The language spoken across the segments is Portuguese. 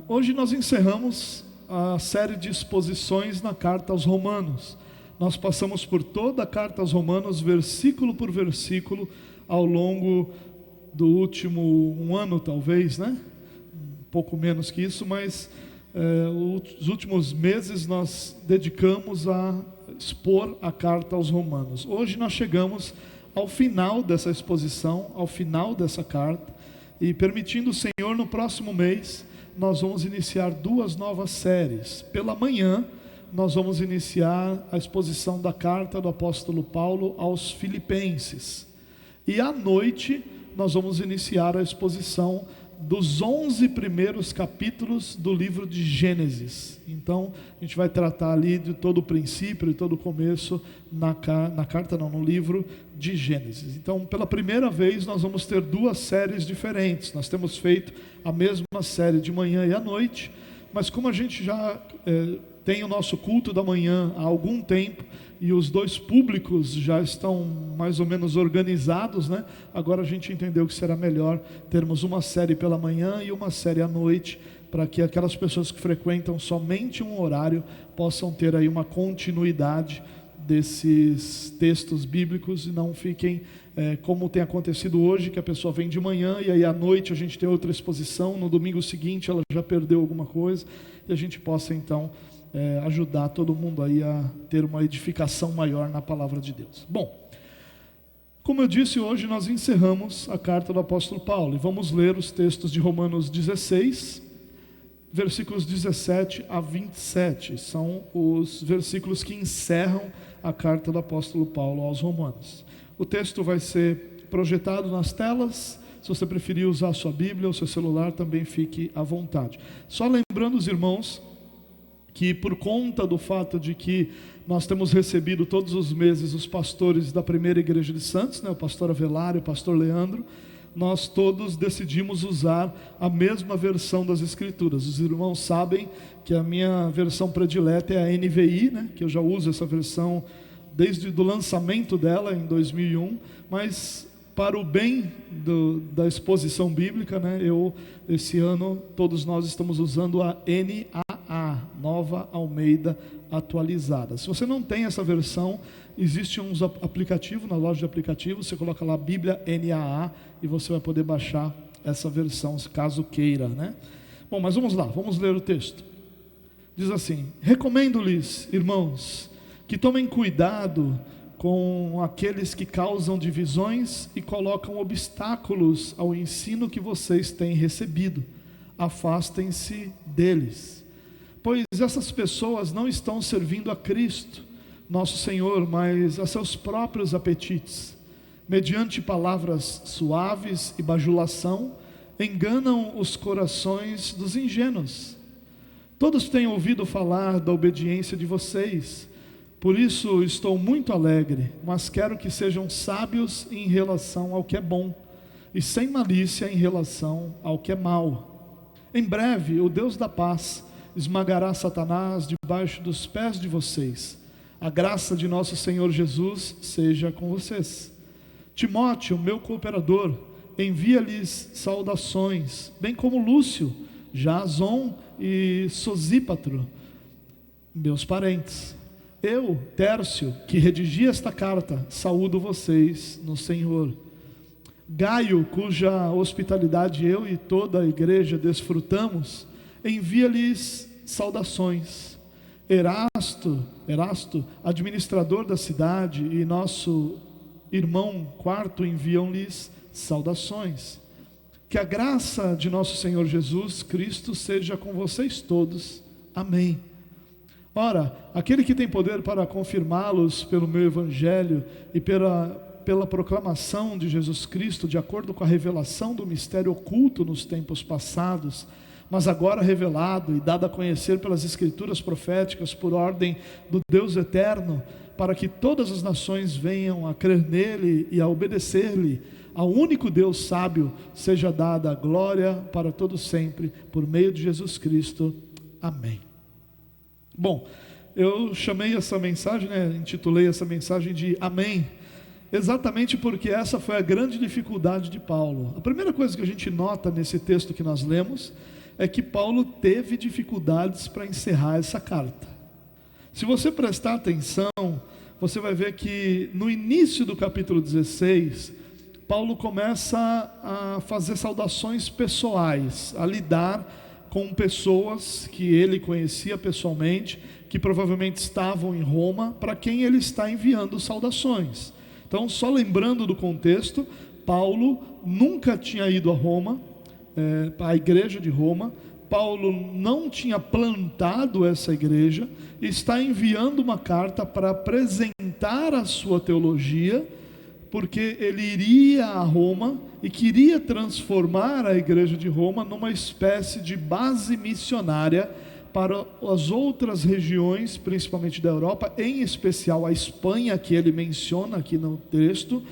Hoje nós encerramos a série de exposições na carta aos Romanos. Nós passamos por toda a carta aos Romanos, versículo por versículo, ao longo do último ano talvez, né? Um pouco menos que isso, mas os últimos meses nós dedicamos a expor a carta aos Romanos. Hoje nós chegamos ao final dessa exposição, ao final dessa carta, e permitindo o Senhor, no próximo mês nós vamos iniciar duas novas séries. Pela manhã nós vamos iniciar a exposição da carta do apóstolo Paulo aos Filipenses, e à noite nós vamos iniciar a exposição dos 11 primeiros capítulos do livro de Gênesis. Então a gente vai tratar ali de todo o princípio e todo o começo no livro de Gênesis. Então, pela primeira vez nós vamos ter duas séries diferentes. Nós temos feito a mesma série de manhã e à noite, mas como a gente já tem o nosso culto da manhã há algum tempo, e os dois públicos já estão mais ou menos organizados, né? Agora a gente entendeu que será melhor termos uma série pela manhã e uma série à noite, para que aquelas pessoas que frequentam somente um horário possam ter aí uma continuidade desses textos bíblicos, e não fiquem como tem acontecido hoje, que a pessoa vem de manhã e aí à noite a gente tem outra exposição, no domingo seguinte ela já perdeu alguma coisa, e a gente possa então ajudar todo mundo aí a ter uma edificação maior na palavra de Deus. Bom, como eu disse, hoje nós encerramos a carta do apóstolo Paulo, e vamos ler os textos de Romanos 16, versículos 17 a 27, são os versículos que encerram a carta do apóstolo Paulo aos Romanos. O texto vai ser projetado nas telas. Se você preferir usar a sua Bíblia ou seu celular, também fique à vontade. Só lembrando os irmãos que, por conta do fato de que nós temos recebido todos os meses os pastores da primeira igreja de Santos, né, o pastor Avelar e o pastor Leandro, nós todos decidimos usar a mesma versão das Escrituras. Os irmãos sabem que a minha versão predileta é a NVI, né, que eu já uso essa versão desde o lançamento dela em 2001, mas para o bem da exposição bíblica, né, esse ano todos nós estamos usando a NAA, Nova Almeida Atualizada. Se você não tem essa versão, existe um aplicativo na loja de aplicativos, você coloca lá Bíblia NAA e você vai poder baixar essa versão, caso queira, né? Bom, mas vamos lá, vamos ler o texto. Diz assim: recomendo-lhes, irmãos, que tomem cuidado com aqueles que causam divisões e colocam obstáculos ao ensino que vocês têm recebido. Afastem-se deles, pois essas pessoas não estão servindo a Cristo, nosso Senhor, mas a seus próprios apetites. Mediante palavras suaves e bajulação, enganam os corações dos ingênuos. Todos têm ouvido falar da obediência de vocês, por isso estou muito alegre, mas quero que sejam sábios em relação ao que é bom, e sem malícia em relação ao que é mal. Em breve, o Deus da paz esmagará Satanás debaixo dos pés de vocês. A graça de nosso Senhor Jesus seja com vocês. Timóteo, meu cooperador, envia-lhes saudações, bem como Lúcio, Jason e Sosípatro, meus parentes. Eu, Tércio, que redigi esta carta, saúdo vocês no Senhor. Gaio, cuja hospitalidade eu e toda a igreja desfrutamos, envia-lhes saudações. Erasto, administrador da cidade, e nosso irmão Quarto enviam-lhes saudações. Que a graça de nosso Senhor Jesus Cristo seja com vocês todos. Amém. Ora, aquele que tem poder para confirmá-los pelo meu evangelho e pela proclamação de Jesus Cristo, de acordo com a revelação do mistério oculto nos tempos passados, mas agora revelado e dado a conhecer pelas escrituras proféticas por ordem do Deus eterno, para que todas as nações venham a crer nele e a obedecer-lhe, ao único Deus sábio, seja dada a glória para todo sempre, por meio de Jesus Cristo. Amém. Bom, eu chamei essa mensagem, intitulei essa mensagem de Amém, exatamente porque essa foi a grande dificuldade de Paulo. A primeira coisa que a gente nota nesse texto que nós lemos é que Paulo teve dificuldades para encerrar essa carta. Se você prestar atenção, você vai ver que no início do capítulo 16, Paulo começa a fazer saudações pessoais, a lidar com pessoas que ele conhecia pessoalmente, que provavelmente estavam em Roma, para quem ele está enviando saudações. Então, só lembrando do contexto, Paulo nunca tinha ido a Roma, a igreja de Roma. Paulo não tinha plantado essa igreja, está enviando uma carta para apresentar a sua teologia, porque ele iria a Roma e queria transformar a igreja de Roma numa espécie de base missionária para as outras regiões, principalmente da Europa, em especial a Espanha, que ele menciona aqui no texto,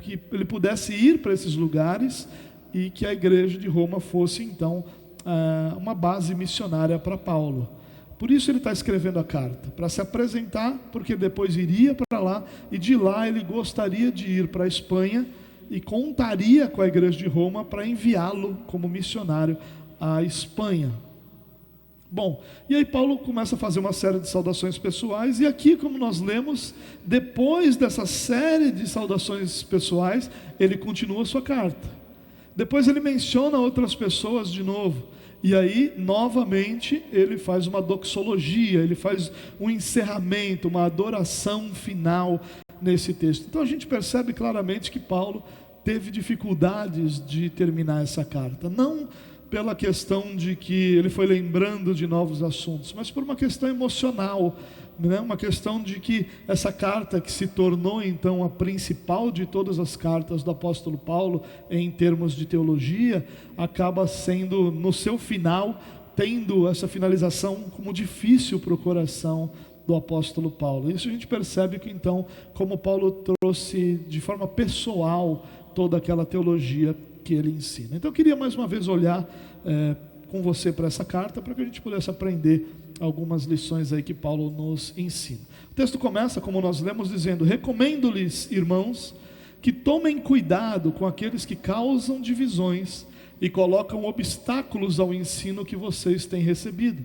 que ele pudesse ir para esses lugares e que a igreja de Roma fosse então uma base missionária para Paulo. Por isso ele está escrevendo a carta, para se apresentar, porque depois iria para lá, e de lá ele gostaria de ir para a Espanha, e contaria com a igreja de Roma para enviá-lo como missionário à Espanha. Bom, e aí Paulo começa a fazer uma série de saudações pessoais, e aqui, como nós lemos, depois dessa série de saudações pessoais, ele continua a sua carta. Depois ele menciona outras pessoas de novo, e aí, novamente, ele faz uma doxologia, ele faz um encerramento, uma adoração final nesse texto. Então a gente percebe claramente que Paulo teve dificuldades de terminar essa carta, não pela questão de que ele foi lembrando de novos assuntos, mas por uma questão emocional, né? Uma questão de que essa carta, que se tornou então a principal de todas as cartas do apóstolo Paulo em termos de teologia, acaba sendo, no seu final, tendo essa finalização como difícil para o coração do apóstolo Paulo. Isso a gente percebe que então, como Paulo trouxe de forma pessoal toda aquela teologia que ele ensina. Então eu queria mais uma vez olhar com você para essa carta, para que a gente pudesse aprender algumas lições aí que Paulo nos ensina. O texto começa, como nós lemos, dizendo: recomendo-lhes, irmãos, que tomem cuidado com aqueles que causam divisões e colocam obstáculos ao ensino que vocês têm recebido.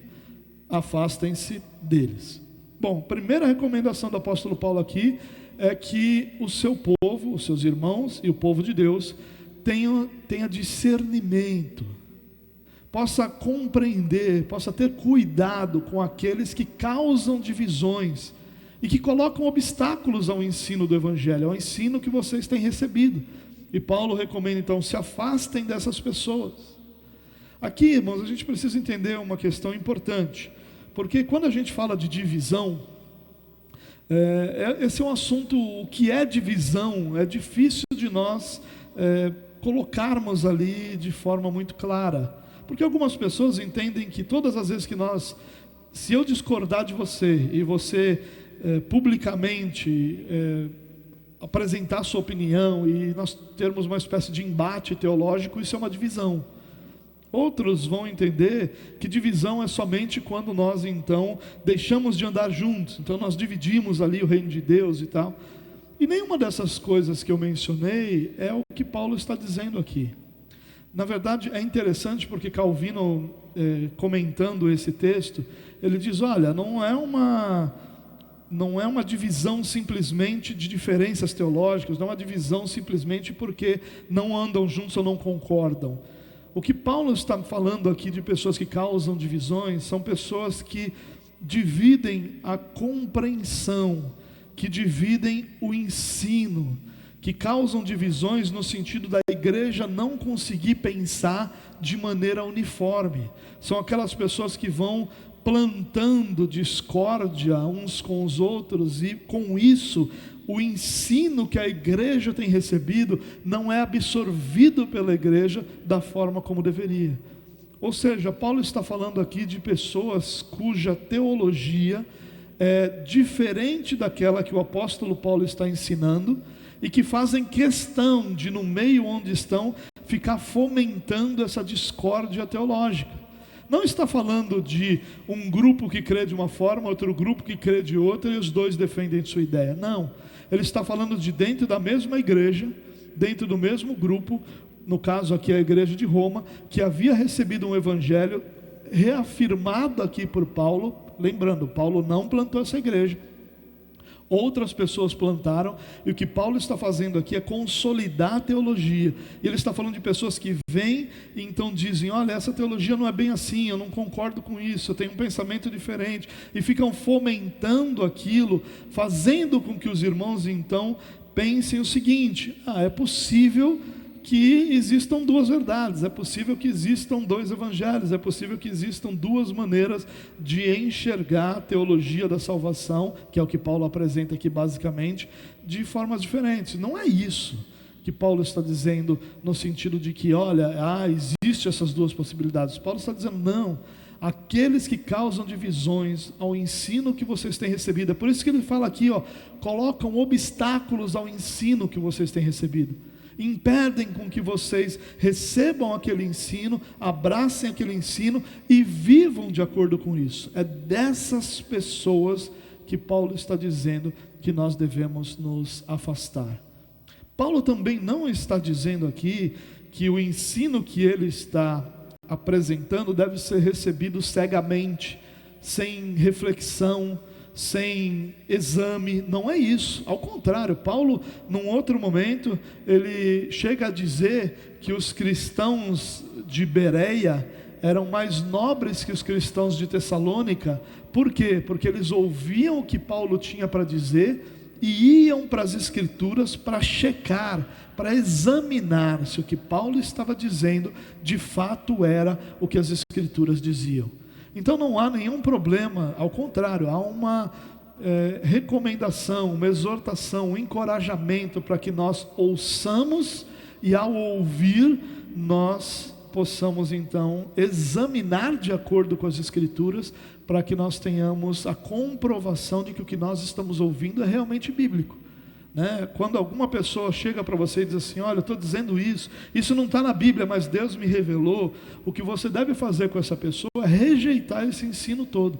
Afastem-se deles. Bom, primeira recomendação do apóstolo Paulo aqui é que o seu povo, os seus irmãos e o povo de Deus tenha discernimento, possa compreender, possa ter cuidado com aqueles que causam divisões e que colocam obstáculos ao ensino do Evangelho, ao ensino que vocês têm recebido. E Paulo recomenda então, se afastem dessas pessoas. Aqui, irmãos, a gente precisa entender uma questão importante, porque quando a gente fala de divisão, esse é um assunto, o que é divisão, é difícil de nós colocarmos ali de forma muito clara. Porque algumas pessoas entendem que todas as vezes que se eu discordar de você, e você publicamente apresentar sua opinião, e nós termos uma espécie de embate teológico, isso é uma divisão. Outros vão entender que divisão é somente quando nós então deixamos de andar juntos, então nós dividimos ali o reino de Deus e tal. E nenhuma dessas coisas que eu mencionei é o que Paulo está dizendo aqui. Na verdade, é interessante porque Calvino, comentando esse texto, ele diz: olha, não é uma divisão simplesmente de diferenças teológicas, não é uma divisão simplesmente porque não andam juntos ou não concordam. O que Paulo está falando aqui de pessoas que causam divisões, são pessoas que dividem a compreensão, que dividem o ensino, que causam divisões no sentido da igreja não conseguir pensar de maneira uniforme. São aquelas pessoas que vão plantando discórdia uns com os outros, e com isso o ensino que a igreja tem recebido não é absorvido pela igreja da forma como deveria. Ou seja, Paulo está falando aqui de pessoas cuja teologia é diferente daquela que o apóstolo Paulo está ensinando, e que fazem questão de, no meio onde estão, ficar fomentando essa discórdia teológica. Não está falando de um grupo que crê de uma forma, outro grupo que crê de outra, e os dois defendem sua ideia. Não, ele está falando de dentro da mesma igreja, dentro do mesmo grupo, no caso aqui a igreja de Roma, que havia recebido um evangelho reafirmado aqui por Paulo. Lembrando, Paulo não plantou essa igreja, outras pessoas plantaram, e o que Paulo está fazendo aqui é consolidar a teologia. E ele está falando de pessoas que vêm e então dizem: olha, essa teologia não é bem assim, eu não concordo com isso, eu tenho um pensamento diferente, e ficam fomentando aquilo, fazendo com que os irmãos então pensem o seguinte: é possível que existam duas verdades, é possível que existam dois evangelhos, é possível que existam duas maneiras de enxergar a teologia da salvação, que é o que Paulo apresenta aqui basicamente, de formas diferentes. Não é isso que Paulo está dizendo no sentido de que, olha, existe essas duas possibilidades. Paulo está dizendo, não, aqueles que causam divisões ao ensino que vocês têm recebido, é por isso que ele fala aqui, colocam obstáculos ao ensino que vocês têm recebido, impedem com que vocês recebam aquele ensino, abracem aquele ensino e vivam de acordo com isso. É dessas pessoas que Paulo está dizendo que nós devemos nos afastar. Paulo também não está dizendo aqui que o ensino que ele está apresentando deve ser recebido cegamente, sem reflexão, sem exame. Não é isso, ao contrário. Paulo, num outro momento, ele chega a dizer que os cristãos de Bereia eram mais nobres que os cristãos de Tessalônica. Por quê? Porque eles ouviam o que Paulo tinha para dizer e iam para as escrituras para checar, para examinar se o que Paulo estava dizendo de fato era o que as escrituras diziam. Então não há nenhum problema, ao contrário, há uma recomendação, uma exortação, um encorajamento para que nós ouçamos, e ao ouvir nós possamos então examinar de acordo com as escrituras, para que nós tenhamos a comprovação de que o que nós estamos ouvindo é realmente bíblico. Quando alguma pessoa chega para você e diz assim: olha, eu estou dizendo isso não está na Bíblia, mas Deus me revelou, o que você deve fazer com essa pessoa é rejeitar esse ensino todo,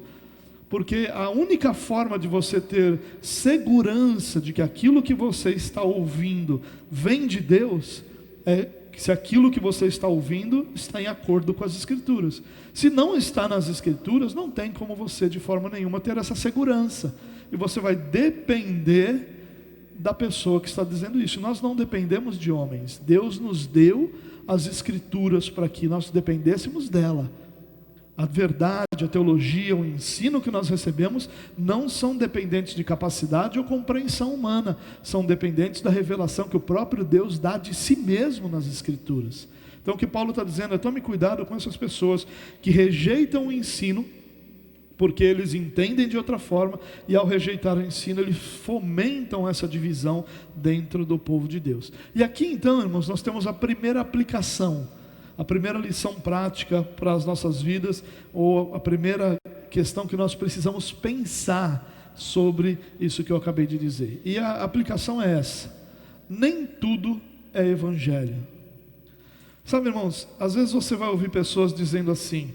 porque a única forma de você ter segurança de que aquilo que você está ouvindo vem de Deus, é se aquilo que você está ouvindo está em acordo com as escrituras. Se não está nas escrituras, não tem como você de forma nenhuma ter essa segurança, e você vai depender da pessoa que está dizendo isso. Nós não dependemos de homens. Deus nos deu as escrituras para que nós dependêssemos dela. A verdade, a teologia, o ensino que nós recebemos não são dependentes de capacidade ou compreensão humana, são dependentes da revelação que o próprio Deus dá de si mesmo nas escrituras. Então o que Paulo está dizendo é: tome cuidado com essas pessoas que rejeitam o ensino porque eles entendem de outra forma, e ao rejeitar o ensino, eles fomentam essa divisão dentro do povo de Deus. E aqui então, irmãos, nós temos a primeira aplicação, a primeira lição prática para as nossas vidas, ou a primeira questão que nós precisamos pensar sobre isso que eu acabei de dizer. E a aplicação é essa: nem tudo é evangelho. Sabe, irmãos, às vezes você vai ouvir pessoas dizendo assim,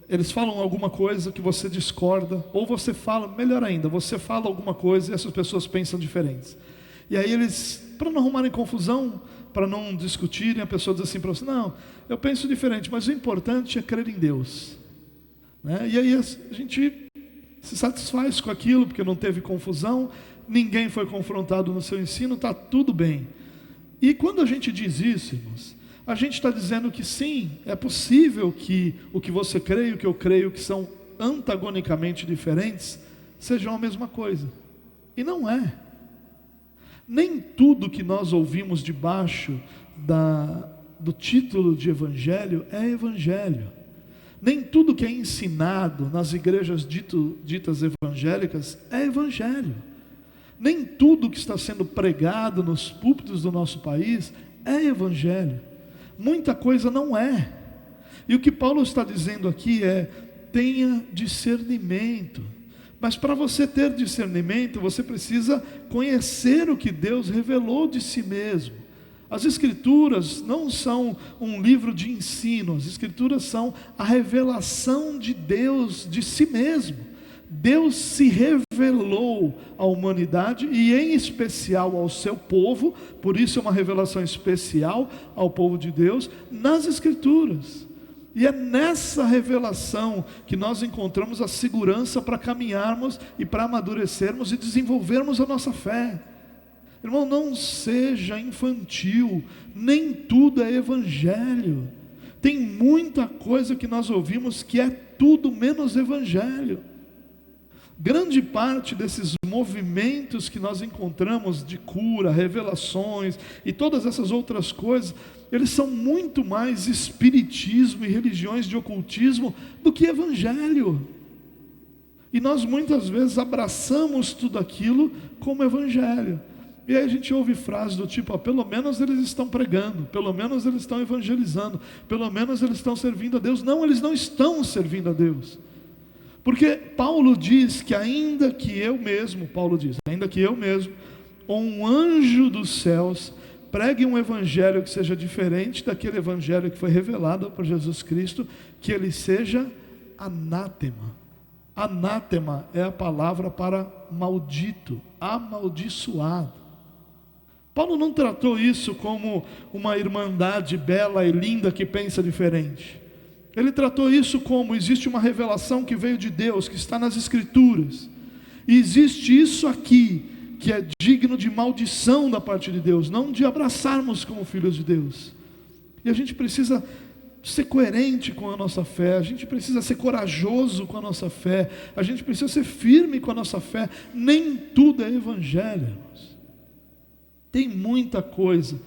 eles falam alguma coisa que você discorda, ou você fala, melhor ainda, você fala alguma coisa e essas pessoas pensam diferentes. E aí eles, para não arrumarem confusão, para não discutirem, a pessoa diz assim para você: não, eu penso diferente, mas o importante é crer em Deus. E aí a gente se satisfaz com aquilo, porque não teve confusão, ninguém foi confrontado no seu ensino, está tudo bem. E quando a gente diz isso, irmãos, a gente está dizendo que sim, é possível que o que você crê e o que eu creio, que são antagonicamente diferentes, sejam a mesma coisa. E não é. Nem tudo que nós ouvimos debaixo do título de evangelho é evangelho. Nem tudo que é ensinado nas igrejas ditas evangélicas é evangelho. Nem tudo que está sendo pregado nos púlpitos do nosso país é evangelho. Muita coisa não é. E o que Paulo está dizendo aqui é: tenha discernimento. Mas para você ter discernimento, você precisa conhecer o que Deus revelou de si mesmo. As escrituras não são um livro de ensino, as escrituras são a revelação de Deus de si mesmo. Deus se revelou à humanidade e em especial ao seu povo, por isso é uma revelação especial ao povo de Deus, nas Escrituras. E é nessa revelação que nós encontramos a segurança para caminharmos e para amadurecermos e desenvolvermos a nossa fé. Irmão, não seja infantil, nem tudo é evangelho. Tem muita coisa que nós ouvimos que é tudo menos evangelho. Grande parte desses movimentos que nós encontramos de cura, revelações e todas essas outras coisas, eles são muito mais espiritismo e religiões de ocultismo do que evangelho. E nós muitas vezes abraçamos tudo aquilo como evangelho. E aí a gente ouve frases do tipo, pelo menos eles estão pregando, pelo menos eles estão evangelizando, pelo menos eles estão servindo a Deus. Não, eles não estão servindo a Deus. Porque Paulo diz que ainda que eu mesmo, ou um anjo dos céus, pregue um evangelho que seja diferente daquele evangelho que foi revelado por Jesus Cristo, que ele seja anátema. Anátema é a palavra para maldito, amaldiçoado. Paulo não tratou isso como uma irmandade bela e linda que pensa diferente. Ele tratou isso como existe uma revelação que veio de Deus, que está nas Escrituras. E existe isso aqui, que é digno de maldição da parte de Deus, não de abraçarmos como filhos de Deus. E a gente precisa ser coerente com a nossa fé, a gente precisa ser corajoso com a nossa fé, a gente precisa ser firme com a nossa fé. Nem tudo é evangelho, irmãos. Tem muita coisa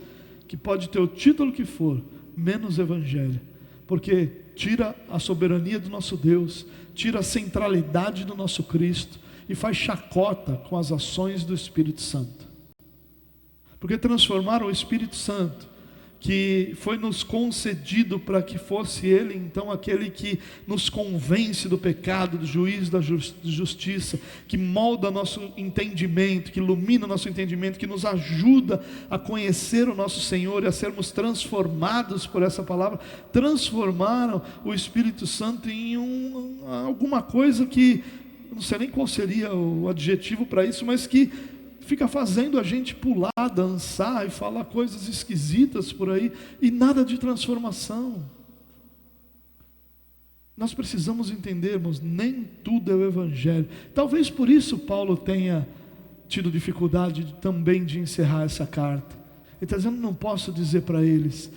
que pode ter o título que for, menos evangelho, porque tira a soberania do nosso Deus, tira a centralidade do nosso Cristo e faz chacota com as ações do Espírito Santo. Porque transformaram o Espírito Santo, que foi nos concedido para que fosse Ele então aquele que nos convence do pecado, do juízo, da justiça, que molda nosso entendimento, que ilumina nosso entendimento, que nos ajuda a conhecer o nosso Senhor e a sermos transformados por essa palavra. Transformaram o Espírito Santo em alguma coisa que, não sei nem qual seria o adjetivo para isso, mas que fica fazendo a gente pular, dançar e falar coisas esquisitas por aí, e nada de transformação. Nós precisamos entendermos, nem tudo é o evangelho. Talvez por isso Paulo tenha tido dificuldade também de encerrar essa carta. Ele está dizendo, não posso dizer para eles,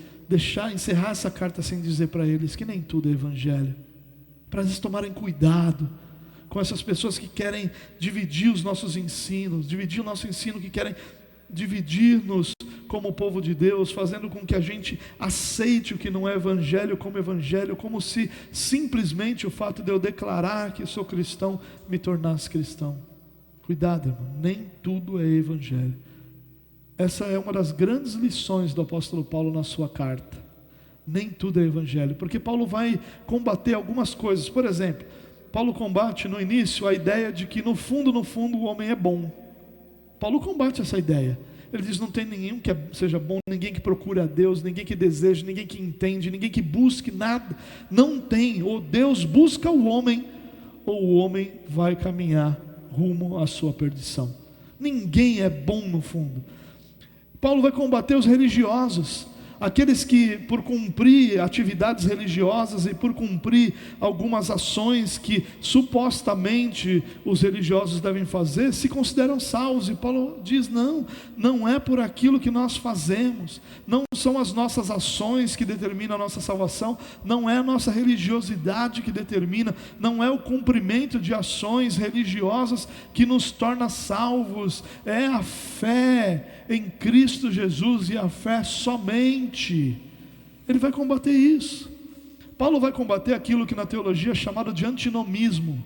encerrar essa carta sem dizer para eles que nem tudo é evangelho. Para eles tomarem cuidado com essas pessoas que querem dividir os nossos ensinos, dividir o nosso ensino, que querem dividir-nos como povo de Deus, fazendo com que a gente aceite o que não é evangelho, como se simplesmente o fato de eu declarar que sou cristão me tornasse cristão. Cuidado, irmão, nem tudo é evangelho. Essa é uma das grandes lições do apóstolo Paulo na sua carta. Nem tudo é evangelho, porque Paulo vai combater algumas coisas. Por exemplo, Paulo combate no início a ideia de que no fundo o homem é bom. Paulo combate essa ideia. Ele diz, não tem ninguém que seja bom, ninguém que procure a Deus, ninguém que deseje, ninguém que entende, ninguém que busque nada. Não tem. Ou Deus busca o homem, ou o homem vai caminhar rumo à sua perdição. Ninguém é bom no fundo. Paulo vai combater os religiosos, aqueles que por cumprir atividades religiosas e por cumprir algumas ações que supostamente os religiosos devem fazer, se consideram salvos. E Paulo diz, não é por aquilo que nós fazemos, não são as nossas ações que determinam a nossa salvação, não é a nossa religiosidade que determina, não é o cumprimento de ações religiosas que nos torna salvos, é a fé em Cristo Jesus e a fé somente. Ele vai combater isso. Paulo vai combater aquilo que na teologia é chamado de antinomismo.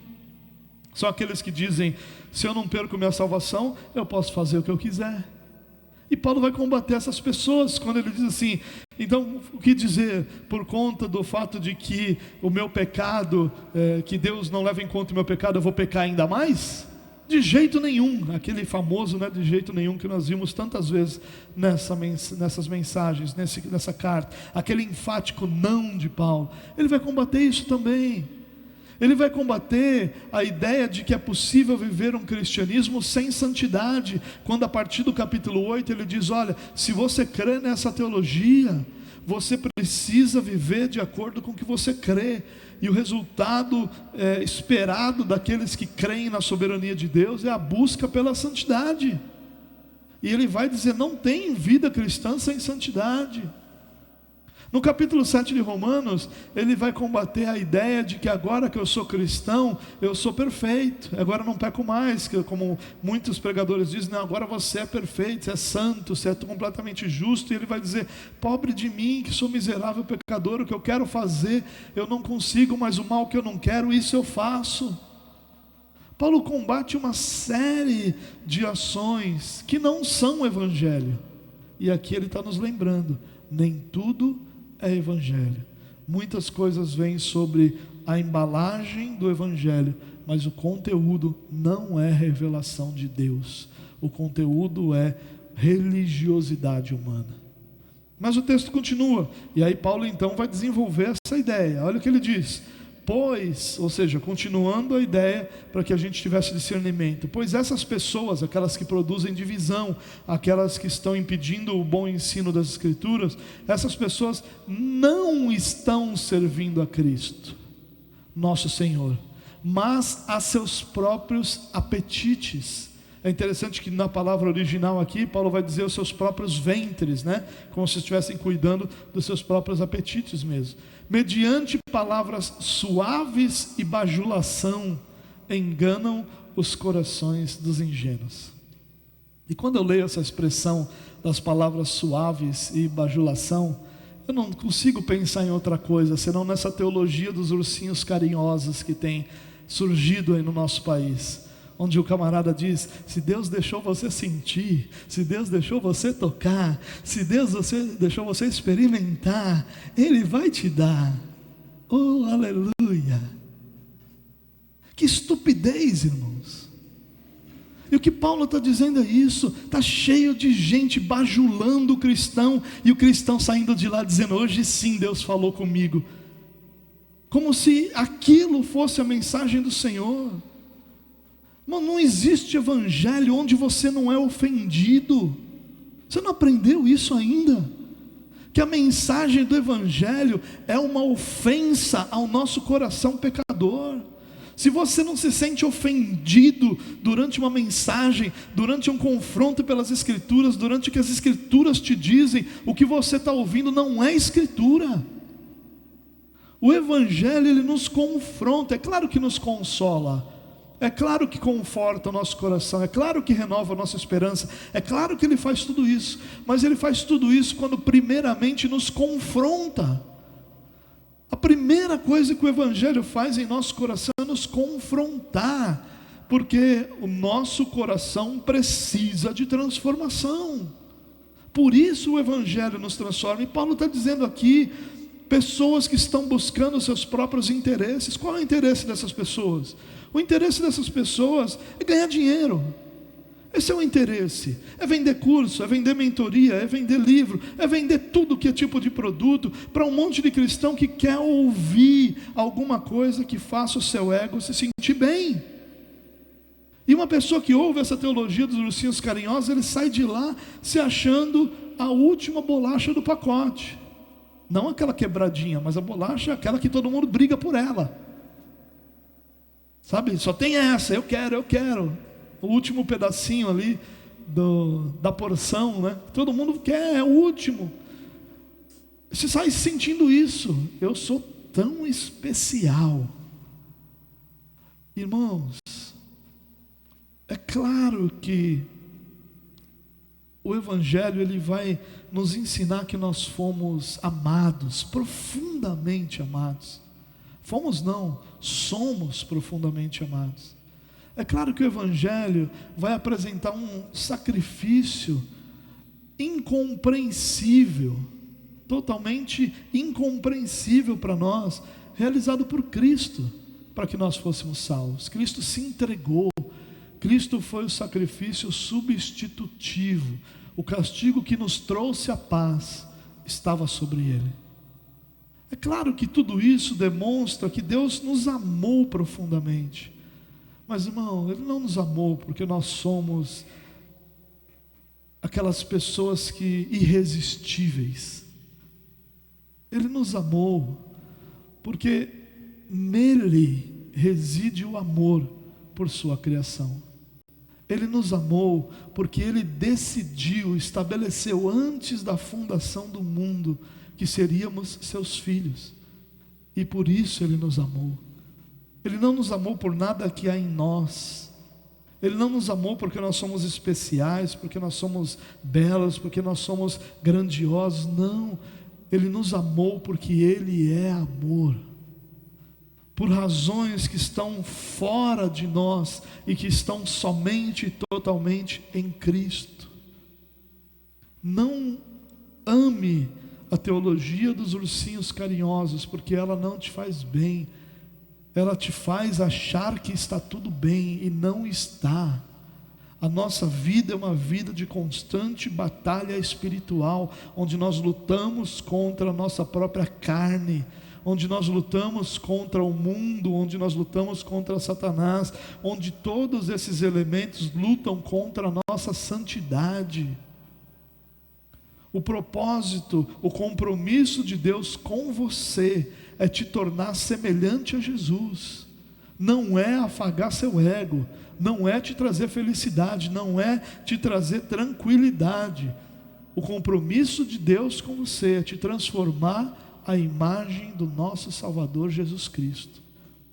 São aqueles que dizem, se eu não perco minha salvação, eu posso fazer o que eu quiser. E Paulo vai combater essas pessoas quando ele diz assim, então o que dizer? Por conta do fato de que o meu pecado, que Deus não leva em conta o meu pecado, eu vou pecar ainda mais? De jeito nenhum. Aquele famoso, de jeito nenhum, que nós vimos tantas vezes nessas mensagens, nessa carta, aquele enfático não de Paulo. Ele vai combater isso também. Ele vai combater a ideia de que é possível viver um cristianismo sem santidade, quando a partir do capítulo 8 ele diz: olha, se você crê nessa teologia, você precisa viver de acordo com o que você crê. E o resultado esperado daqueles que creem na soberania de Deus é a busca pela santidade. E ele vai dizer: não tem vida cristã sem santidade. No capítulo 7 de Romanos, ele vai combater a ideia de que agora que eu sou cristão, eu sou perfeito, agora eu não peco mais, que como muitos pregadores dizem, não, agora você é perfeito, você é santo, você é completamente justo. E ele vai dizer: pobre de mim, que sou miserável pecador, o que eu quero fazer, eu não consigo, mas o mal que eu não quero, isso eu faço. Paulo combate uma série de ações que não são o evangelho. E aqui ele está nos lembrando: nem tudo é evangelho. Muitas coisas vêm sobre a embalagem do evangelho, mas o conteúdo não é revelação de Deus. O conteúdo é religiosidade humana. Mas o texto continua, e aí Paulo então vai desenvolver essa ideia. Olha o que ele diz: pois, ou seja, continuando a ideia para que a gente tivesse discernimento, pois essas pessoas, aquelas que produzem divisão, aquelas que estão impedindo o bom ensino das Escrituras, essas pessoas não estão servindo a Cristo, nosso Senhor, mas a seus próprios apetites. É interessante que na palavra original aqui, Paulo vai dizer os seus próprios ventres, né? Como se estivessem cuidando dos seus próprios apetites mesmo. Mediante palavras suaves e bajulação, enganam os corações dos ingênuos. E quando eu leio essa expressão das palavras suaves e bajulação, eu não consigo pensar em outra coisa, senão nessa teologia dos ursinhos carinhosos que tem surgido aí no nosso país, onde o camarada diz: se Deus deixou você sentir, se Deus deixou você tocar, se Deus deixou você experimentar, Ele vai te dar. Oh, aleluia! Que estupidez, irmãos! E o que Paulo está dizendo é isso. Está cheio de gente bajulando o cristão, e o cristão saindo de lá dizendo: hoje sim Deus falou comigo, como se aquilo fosse a mensagem do Senhor. Mas não existe evangelho onde você não é ofendido. Você não aprendeu isso ainda? Que a mensagem do evangelho é uma ofensa ao nosso coração pecador. Se você não se sente ofendido durante uma mensagem, durante um confronto pelas Escrituras, durante o que as Escrituras te dizem, o que você está ouvindo não é Escritura. O evangelho, ele nos confronta. É claro que nos consola, é claro que conforta o nosso coração, é claro que renova a nossa esperança, é claro que Ele faz tudo isso, mas Ele faz tudo isso quando primeiramente nos confronta. A primeira coisa que o Evangelho faz em nosso coração é nos confrontar, porque o nosso coração precisa de transformação. Por isso o Evangelho nos transforma. E Paulo está dizendo aqui: pessoas que estão buscando os seus próprios interesses. Qual é o interesse dessas pessoas? O interesse dessas pessoas é ganhar dinheiro. Esse é o interesse. É vender curso, é vender mentoria, é vender livro, é vender tudo que é tipo de produto para um monte de cristão que quer ouvir alguma coisa que faça o seu ego se sentir bem. E uma pessoa que ouve essa teologia dos ursinhos carinhosos, ele sai de lá se achando a última bolacha do pacote. Não aquela quebradinha, mas a bolacha é aquela que todo mundo briga por ela. Sabe, só tem essa, eu quero. O último pedacinho ali da porção, né? Todo mundo quer, é o último. Você sai sentindo isso. Eu sou tão especial. Irmãos, é claro que o Evangelho, ele vai nos ensinar que nós fomos amados, profundamente amados. Fomos não, somos profundamente amados. É claro que o Evangelho vai apresentar um sacrifício incompreensível, totalmente incompreensível para nós, realizado por Cristo, para que nós fôssemos salvos. Cristo se entregou, Cristo foi o sacrifício substitutivo. O castigo que nos trouxe a paz estava sobre Ele. É claro que tudo isso demonstra que Deus nos amou profundamente. Mas, irmão, Ele não nos amou porque nós somos aquelas pessoas que irresistíveis. Ele nos amou porque nele reside o amor por sua criação. Ele nos amou porque Ele decidiu, estabeleceu antes da fundação do mundo que seríamos seus filhos, e por isso Ele nos amou. Ele não nos amou por nada que há em nós. Ele não nos amou porque nós somos especiais, porque nós somos belos, porque nós somos grandiosos. Não, Ele nos amou porque Ele é amor, por razões que estão fora de nós e que estão somente e totalmente em Cristo. Não ame a teologia dos ursinhos carinhosos, porque ela não te faz bem. Ela te faz achar que está tudo bem e não está. A nossa vida é uma vida de constante batalha espiritual, onde nós lutamos contra a nossa própria carne, onde nós lutamos contra o mundo, onde nós lutamos contra Satanás, onde todos esses elementos lutam contra a nossa santidade. O propósito, o compromisso de Deus com você é te tornar semelhante a Jesus. Não é afagar seu ego, não é te trazer felicidade, não é te trazer tranquilidade. O compromisso de Deus com você é te transformar à imagem do nosso Salvador Jesus Cristo.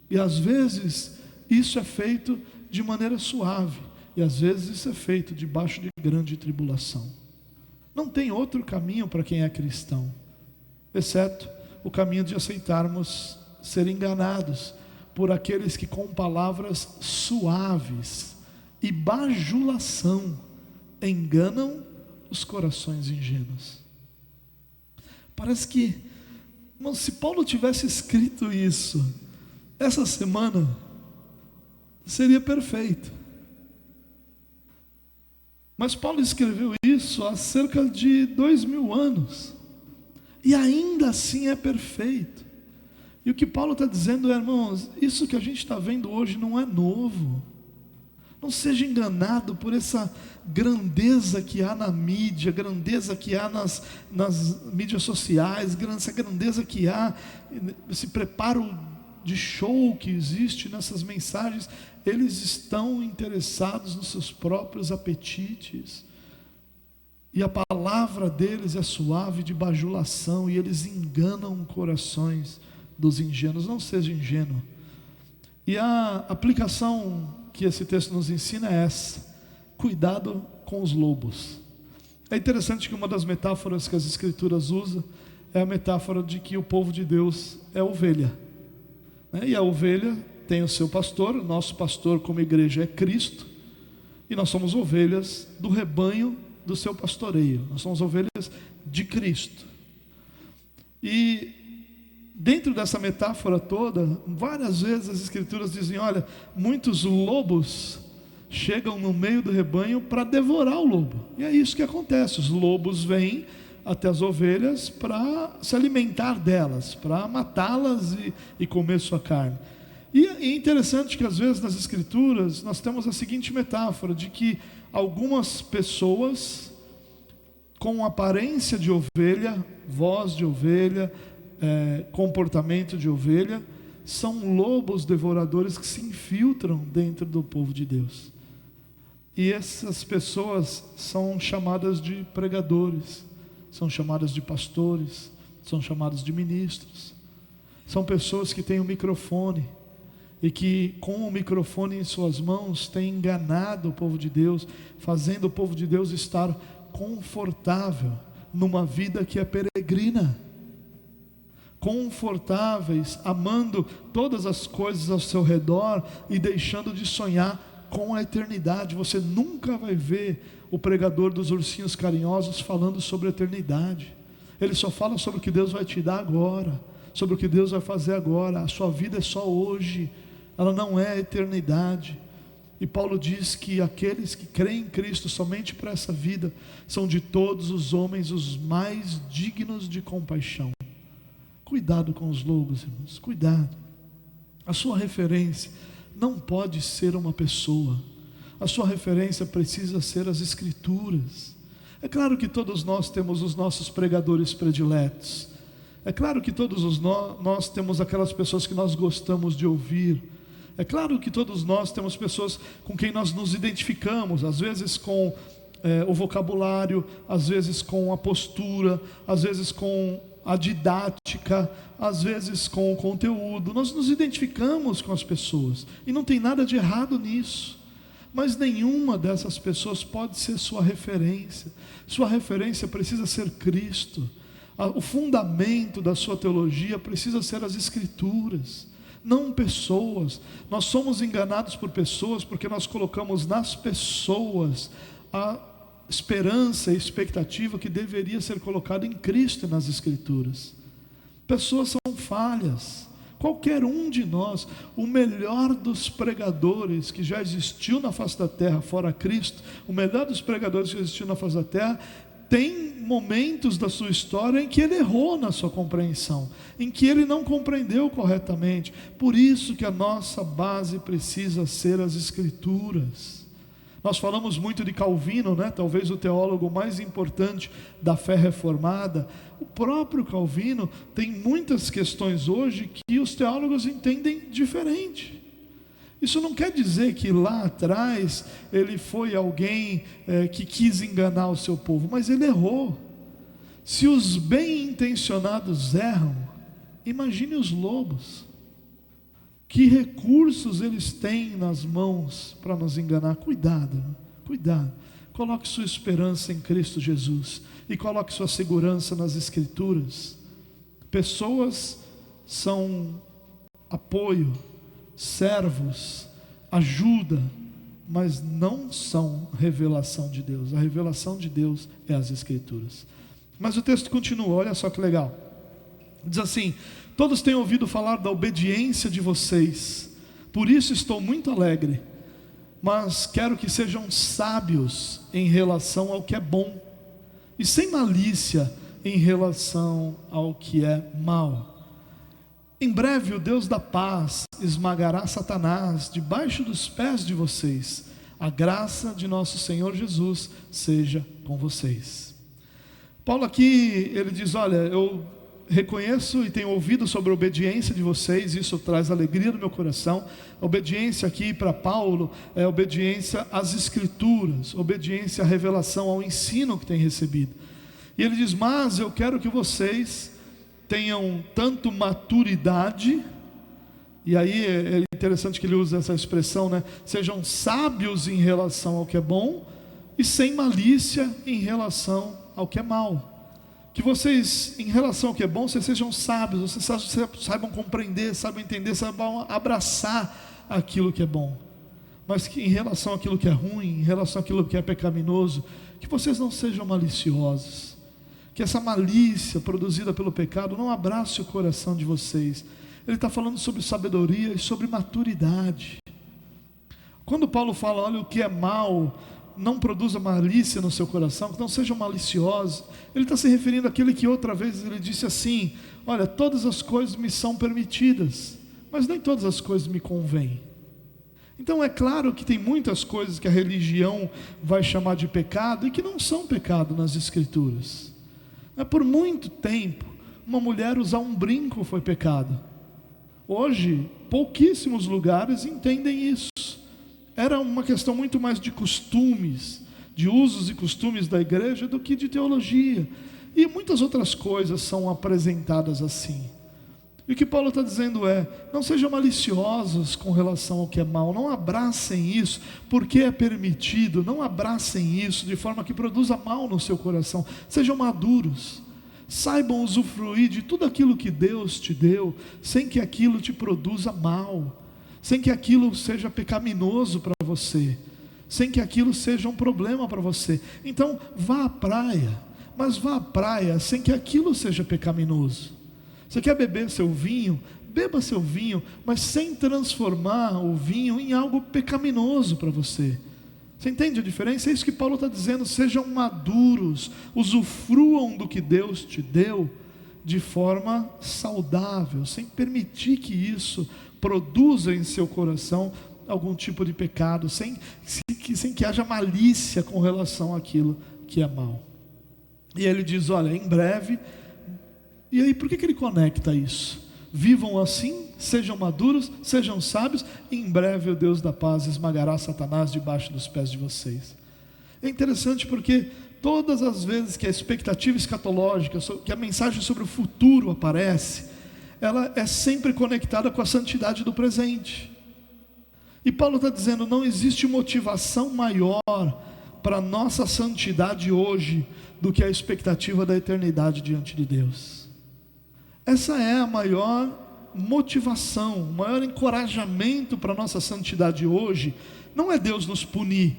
E às vezes isso é feito de maneira suave, e às vezes isso é feito debaixo de grande tribulação. Não tem outro caminho para quem é cristão, exceto o caminho de aceitarmos ser enganados por aqueles que com palavras suaves e bajulação enganam os corações ingênuos. Parece que, irmão, se Paulo tivesse escrito isso essa semana, seria perfeito. Mas Paulo escreveu isso há cerca de 2000 anos, e ainda assim é perfeito. E o que Paulo está dizendo é, irmãos, isso que a gente está vendo hoje não é novo. Não seja enganado por essa grandeza que há na mídia, grandeza que há nas mídias sociais, essa grandeza que há, esse preparo de show que existe nessas mensagens. Eles estão interessados nos seus próprios apetites, e a palavra deles é suave de bajulação, e eles enganam corações dos ingênuos. Não seja ingênuo. E a aplicação que esse texto nos ensina é essa: cuidado com os lobos. É interessante que uma das metáforas que as Escrituras usam é a metáfora de que o povo de Deus é ovelha, né? E a ovelha tem o seu pastor. Nosso pastor como igreja é Cristo, e nós somos ovelhas do rebanho do seu pastoreio. Nós somos ovelhas de Cristo. E dentro dessa metáfora toda, várias vezes as Escrituras dizem: olha, muitos lobos chegam no meio do rebanho para devorar o lobo. E é isso que acontece. Os lobos vêm até as ovelhas para se alimentar delas, para matá-las e comer sua carne. E é interessante que às vezes nas Escrituras nós temos a seguinte metáfora, de que algumas pessoas com aparência de ovelha, voz de ovelha, comportamento de ovelha, são lobos devoradores que se infiltram dentro do povo de Deus. E essas pessoas são chamadas de pregadores, são chamadas de pastores, são chamadas de ministros. São pessoas que têm um microfone e que com o microfone em suas mãos têm enganado o povo de Deus, fazendo o povo de Deus estar confortável numa vida que é peregrina, confortáveis, amando todas as coisas ao seu redor e deixando de sonhar com a eternidade. Você nunca vai ver o pregador dos ursinhos carinhosos falando sobre a eternidade. Ele só fala sobre o que Deus vai te dar agora, sobre o que Deus vai fazer agora. A sua vida é só hoje, ela não é a eternidade. E Paulo diz que aqueles que creem em Cristo somente para essa vida são de todos os homens os mais dignos de compaixão. Cuidado com os lobos, irmãos, cuidado. A sua referência não pode ser uma pessoa. A sua referência precisa ser as Escrituras. É claro que todos nós temos os nossos pregadores prediletos. É claro que todos nós temos aquelas pessoas que nós gostamos de ouvir. É claro que todos nós temos pessoas com quem nós nos identificamos, às vezes com o vocabulário, às vezes com a postura, às vezes com a didática, às vezes com o conteúdo. Nós nos identificamos com as pessoas e não tem nada de errado nisso, mas nenhuma dessas pessoas pode ser sua referência. Sua referência precisa ser Cristo. O fundamento da sua teologia precisa ser as Escrituras, não pessoas. Nós somos enganados por pessoas porque nós colocamos nas pessoas a esperança e expectativa que deveria ser colocada em Cristo e nas Escrituras. Pessoas são falhas. Qualquer um de nós, o melhor dos pregadores que já existiu na face da terra, fora Cristo, o melhor dos pregadores que existiu na face da terra, tem momentos da sua história em que ele errou na sua compreensão, em que ele não compreendeu corretamente. Por isso que a nossa base precisa ser as Escrituras. Nós falamos muito de Calvino, né? Talvez o teólogo mais importante da fé reformada. O próprio Calvino tem muitas questões hoje que os teólogos entendem diferente. Isso não quer dizer que lá atrás ele foi alguém que quis enganar o seu povo, mas ele errou. Se os bem intencionados erram, imagine os lobos. Que recursos eles têm nas mãos para nos enganar. Cuidado, cuidado. Coloque sua esperança em Cristo Jesus e coloque sua segurança nas Escrituras. Pessoas são apoio, servos, ajuda, mas não são revelação de Deus. A revelação de Deus é as Escrituras. Mas o texto continua, olha só que legal. Diz assim: todos têm ouvido falar da obediência de vocês, por isso estou muito alegre, mas quero que sejam sábios em relação ao que é bom, e sem malícia em relação ao que é mal. Em breve o Deus da paz esmagará Satanás debaixo dos pés de vocês. A graça de nosso Senhor Jesus seja com vocês. Paulo aqui, ele diz: olha, eu reconheço e tenho ouvido sobre a obediência de vocês, isso traz alegria no meu coração. A obediência aqui para Paulo é obediência às Escrituras, obediência à revelação, ao ensino que tem recebido. E ele diz: mas eu quero que vocês tenham tanto maturidade, e aí é interessante que ele usa essa expressão, né? Sejam sábios em relação ao que é bom e sem malícia em relação ao que é mal. Que vocês, em relação ao que é bom, vocês sejam sábios, vocês saibam compreender, saibam entender, saibam abraçar aquilo que é bom. Mas que em relação àquilo que é ruim, em relação àquilo que é pecaminoso, que vocês não sejam maliciosos. Que essa malícia produzida pelo pecado não abrace o coração de vocês. Ele está falando sobre sabedoria e sobre maturidade. Quando Paulo fala, olha, o que é mal, não produza malícia no seu coração, que não sejam maliciosos, ele está se referindo àquele que outra vez ele disse assim: olha, todas as coisas me são permitidas, mas nem todas as coisas me convêm. Então é claro que tem muitas coisas que a religião vai chamar de pecado e que não são pecado nas Escrituras. Por muito tempo, uma mulher usar um brinco foi pecado. Hoje, pouquíssimos lugares entendem isso. Era uma questão muito mais de costumes, de usos e costumes da igreja do que de teologia. E muitas outras coisas são apresentadas assim. E o que Paulo está dizendo é: não sejam maliciosos com relação ao que é mal, não abracem isso porque é permitido, não abracem isso de forma que produza mal no seu coração. Sejam maduros, saibam usufruir de tudo aquilo que Deus te deu, sem que aquilo te produza mal, sem que aquilo seja pecaminoso para você, sem que aquilo seja um problema para você. Então vá à praia, mas vá à praia sem que aquilo seja pecaminoso. Você quer beber seu vinho? Beba seu vinho, mas sem transformar o vinho em algo pecaminoso para você. Você entende a diferença? É isso que Paulo está dizendo: sejam maduros, usufruam do que Deus te deu, de forma saudável, sem permitir que isso produza em seu coração algum tipo de pecado, sem que haja malícia com relação àquilo que é mal. E ele diz, olha, em breve. E aí por que ele conecta isso? Vivam assim, sejam maduros, sejam sábios, e em breve o Deus da paz esmagará Satanás debaixo dos pés de vocês. É interessante porque todas as vezes que a expectativa escatológica, que a mensagem sobre o futuro aparece, ela é sempre conectada com a santidade do presente. E Paulo está dizendo, não existe motivação maior para a nossa santidade hoje do que a expectativa da eternidade diante de Deus. Essa é a maior motivação, o maior encorajamento para a nossa santidade hoje. Não é Deus nos punir.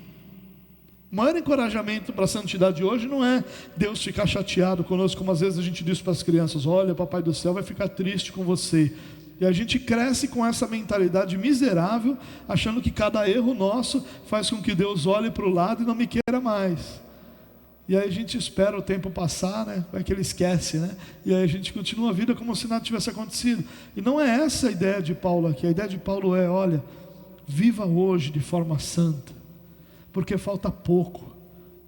O maior encorajamento para a santidade hoje não é Deus ficar chateado conosco, como às vezes a gente diz para as crianças, olha, papai do céu vai ficar triste com você. E a gente cresce com essa mentalidade miserável, achando que cada erro nosso faz com que Deus olhe para o lado e não me queira mais. E aí a gente espera o tempo passar, né? Vai que ele esquece, né? E aí a gente continua a vida como se nada tivesse acontecido. E não é essa a ideia de Paulo aqui. A ideia de Paulo é, olha, viva hoje de forma santa, porque falta pouco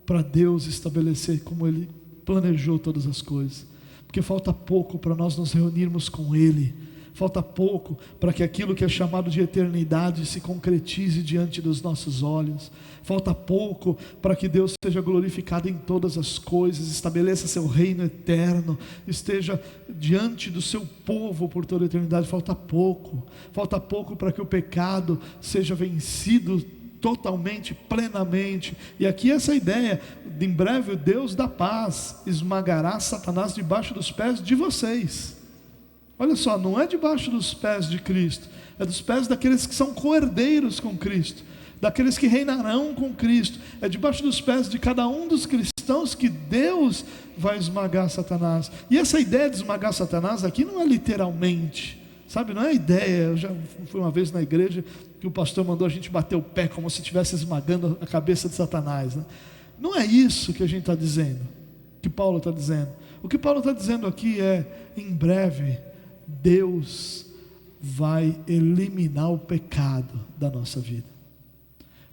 para Deus estabelecer como Ele planejou todas as coisas. Porque falta pouco para nós nos reunirmos com Ele. Falta pouco para que aquilo que é chamado de eternidade se concretize diante dos nossos olhos. Falta pouco para que Deus seja glorificado em todas as coisas, estabeleça seu reino eterno, esteja diante do seu povo por toda a eternidade. Falta pouco para que o pecado seja vencido totalmente, plenamente. E aqui essa ideia, de em breve o Deus da paz esmagará Satanás debaixo dos pés de vocês. Olha só, não é debaixo dos pés de Cristo, é dos pés daqueles que são co-herdeiros com Cristo, daqueles que reinarão com Cristo. É debaixo dos pés de cada um dos cristãos que Deus vai esmagar Satanás. E essa ideia de esmagar Satanás aqui não é literalmente, sabe, não é ideia. Eu já fui uma vez na igreja que o pastor mandou a gente bater o pé como se estivesse esmagando a cabeça de Satanás, né? Não é isso que a gente está dizendo, que Paulo está dizendo. O que Paulo está dizendo aqui é, em breve Deus vai eliminar o pecado da nossa vida,